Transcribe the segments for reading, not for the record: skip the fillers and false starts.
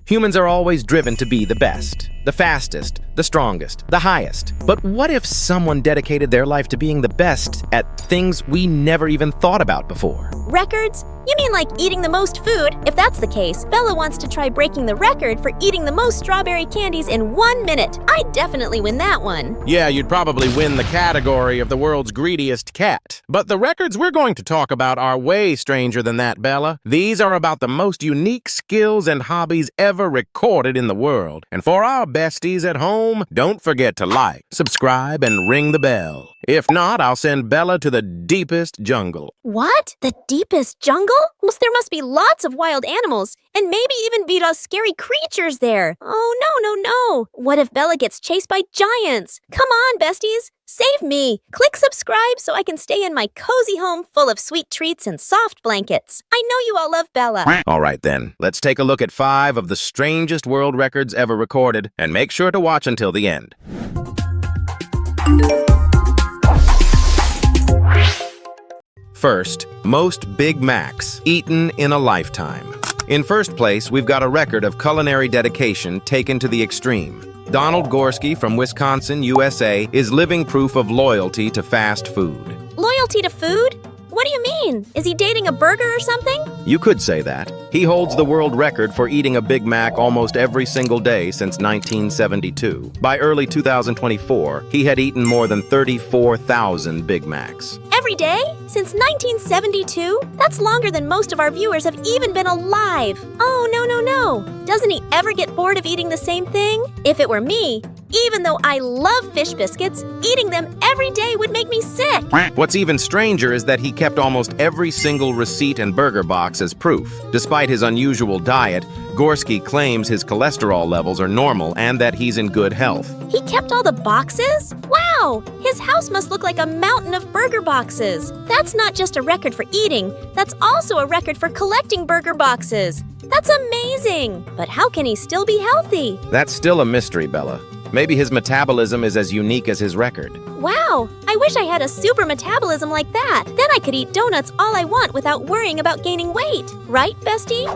Humans are always driven to be the best, the fastest, the strongest, the highest. But what if someone dedicated their life to being the best at things we never even thought about before? Records? You mean like eating the most food? If that's the case, Bella wants to try breaking the record for eating the most strawberry candies in 1 minute. I'd definitely win that one. Yeah, you'd probably win the category of the world's greediest cat. But the records we're going to talk about are way stranger than that, Bella. These are about the most unique skills and hobbies ever recorded in the world. And for our besties at home, don't forget to like, subscribe, and ring the bell. If not, I'll send Bella to the deepest jungle. What? The deepest jungle? Well, there must be lots of wild animals, and maybe even be those scary creatures there. Oh, no. What if Bella gets chased by giants? Come on, besties. Save me. Click subscribe so I can stay in my cozy home full of sweet treats and soft blankets. I know you all love Bella. All right then, let's take a look at 5 of the strangest world records ever recorded, and make sure to watch until the end. First, most Big Macs eaten in a lifetime. In first place, we've got a record of culinary dedication taken to the extreme. Donald Gorski from Wisconsin, USA, is living proof of loyalty to fast food. Loyalty to food? What do you mean? Is he dating a burger or something? You could say that. He holds the world record for eating a Big Mac almost every single day since 1972. By early 2024, he had eaten more than 34,000 Big Macs. Every day? Since 1972? That's longer than most of our viewers have even been alive. Oh, no. Doesn't he ever get bored of eating the same thing? If it were me, even though I love fish biscuits, eating them every day would make me sick. What's even stranger is that he kept almost every single receipt and burger box as proof. Despite his unusual diet, Gorski claims his cholesterol levels are normal and that he's in good health. He kept all the boxes? Wow! His house must look like a mountain of burger boxes. That's not just a record for eating, that's also a record for collecting burger boxes. That's amazing! But how can he still be healthy? That's still a mystery, Bella. Maybe his metabolism is as unique as his record. Wow! I wish I had a super metabolism like that. Then I could eat donuts all I want without worrying about gaining weight. Right, bestie?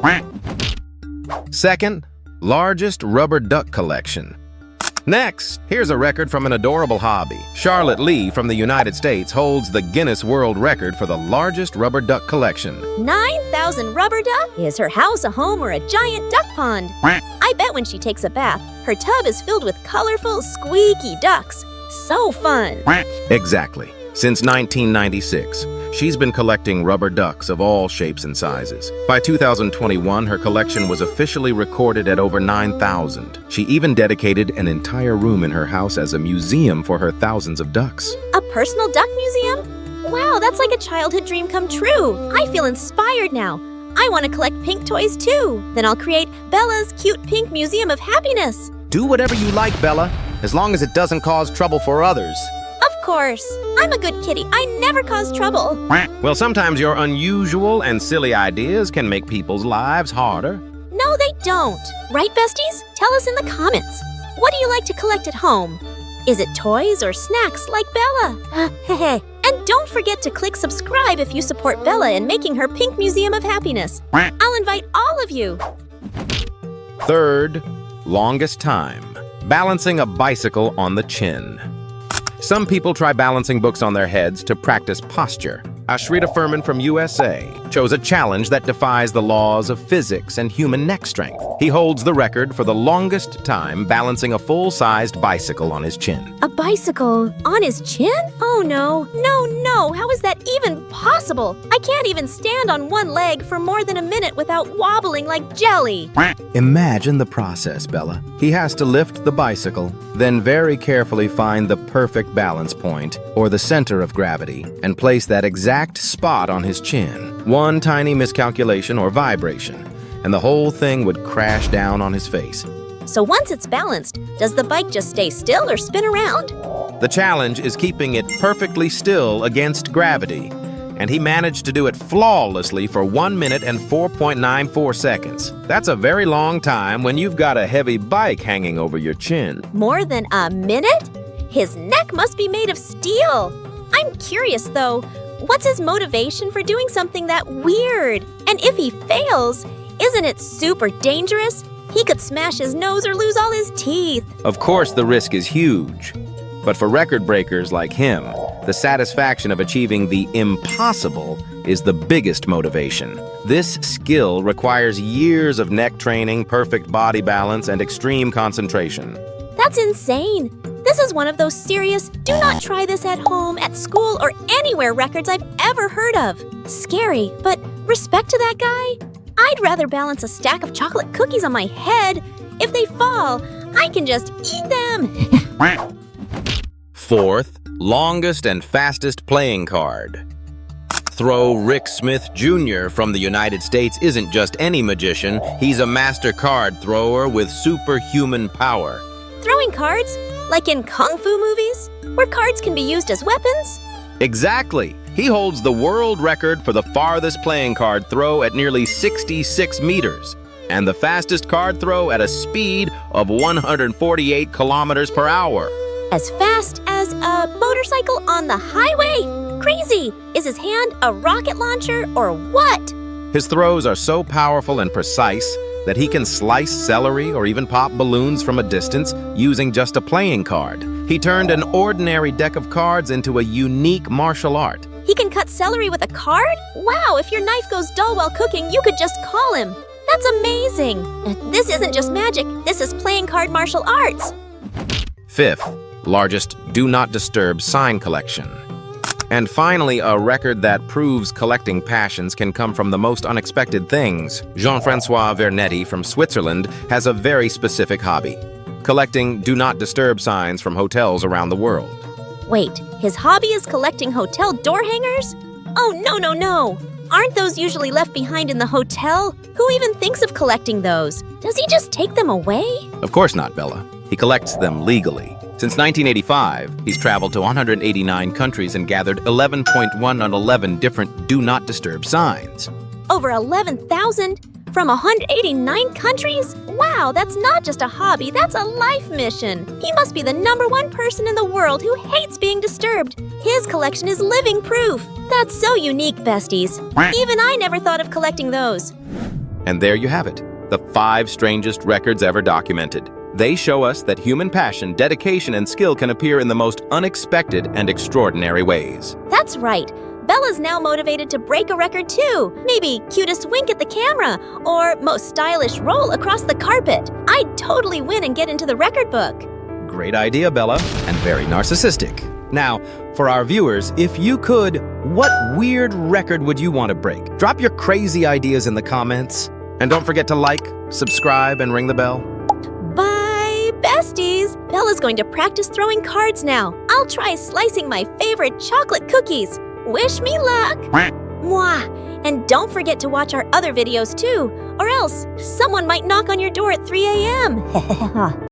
Second, largest rubber duck collection. Next, here's a record from an adorable hobby. Charlotte Lee from the United States holds the Guinness World Record for the largest rubber duck collection. 9,000 rubber duck? Is her house a home or a giant duck pond? I bet when she takes a bath, her tub is filled with colorful, squeaky ducks. So fun. Exactly. Since 1996, she's been collecting rubber ducks of all shapes and sizes. By 2021, her collection was officially recorded at over 9,000. She even dedicated an entire room in her house as a museum for her thousands of ducks. A personal duck museum? Wow, that's like a childhood dream come true. I feel inspired now. I want to collect pink toys too. Then I'll create Bella's Cute Pink Museum of Happiness. Do whatever you like, Bella, as long as it doesn't cause trouble for others. Of course. I'm a good kitty. I never cause trouble. Well, sometimes your unusual and silly ideas can make people's lives harder. No, they don't. Right, besties? Tell us in the comments. What do you like to collect at home? Is it toys or snacks like Bella? And don't forget to click subscribe if you support Bella in making her Pink Museum of Happiness. I'll invite all of you. Third, longest time. Balancing a bicycle on the chin. Some people try balancing books on their heads to practice posture. Ashrita Furman from USA chose a challenge that defies the laws of physics and human neck strength. He holds the record for the longest time balancing a full-sized bicycle on his chin. A bicycle on his chin? Oh no. How is that even possible? I can't even stand on one leg for more than a minute without wobbling like jelly. Imagine the process, Bella. He has to lift the bicycle, then very carefully find the perfect balance point, or the center of gravity, and place that exact spot on his chin. One tiny miscalculation or vibration, and the whole thing would crash down on his face. So once it's balanced, does the bike just stay still or spin around? The challenge is keeping it perfectly still against gravity, and he managed to do it flawlessly for 1 minute and 4.94 seconds. That's a very long time when you've got a heavy bike hanging over your chin. More than a minute? His neck must be made of steel. I'm curious though, what's his motivation for doing something that weird? And if he fails, isn't it super dangerous? He could smash his nose or lose all his teeth. Of course, the risk is huge. But for record breakers like him, the satisfaction of achieving the impossible is the biggest motivation. This skill requires years of neck training, perfect body balance, and extreme concentration. That's insane. This is one of those serious, do not try this at home, at school, or anywhere records I've ever heard of. Scary, but respect to that guy. I'd rather balance a stack of chocolate cookies on my head. If they fall, I can just eat them. Fourth, longest and fastest playing card. Throw Rick Smith Jr. from the United States isn't just any magician, he's a master card thrower with superhuman power. Throwing cards? Like in kung fu movies? Where cards can be used as weapons? Exactly. He holds the world record for the farthest playing card throw at nearly 66 meters, and the fastest card throw at a speed of 148 kilometers per hour. As fast as a motorcycle on the highway? Crazy! Is his hand a rocket launcher or what? His throws are so powerful and precise that he can slice celery or even pop balloons from a distance using just a playing card. He turned an ordinary deck of cards into a unique martial art. He can cut celery with a card? Wow, if your knife goes dull while cooking, you could just call him. That's amazing. This isn't just magic, this is playing card martial arts. Fifth, largest do not disturb sign collection. And finally, a record that proves collecting passions can come from the most unexpected things. Jean-Francois Vernetti from Switzerland has a very specific hobby: collecting do not disturb signs from hotels around the world. Wait, his hobby is collecting hotel door hangers? Oh, no. Aren't those usually left behind in the hotel? Who even thinks of collecting those? Does he just take them away? Of course not, Bella. He collects them legally. Since 1985, he's traveled to 189 countries and gathered 11.1 on 11 different do not disturb signs. Over 11,000? From 189 countries? Wow, that's not just a hobby, that's a life mission. He must be the #1 person in the world who hates being disturbed. His collection is living proof. That's so unique, besties. Even I never thought of collecting those. And there you have it, the 5 strangest records ever documented. They show us that human passion, dedication, and skill can appear in the most unexpected and extraordinary ways. That's right. Bella's now motivated to break a record too. Maybe cutest wink at the camera, or most stylish roll across the carpet. I'd totally win and get into the record book. Great idea, Bella, and very narcissistic. Now, for our viewers, if you could, what weird record would you want to break? Drop your crazy ideas in the comments. And don't forget to like, subscribe, and ring the bell. Bye, besties! Bella's going to practice throwing cards now. I'll try slicing my favorite chocolate cookies. Wish me luck! Mwah! And don't forget to watch our other videos too, or else someone might knock on your door at 3 a.m.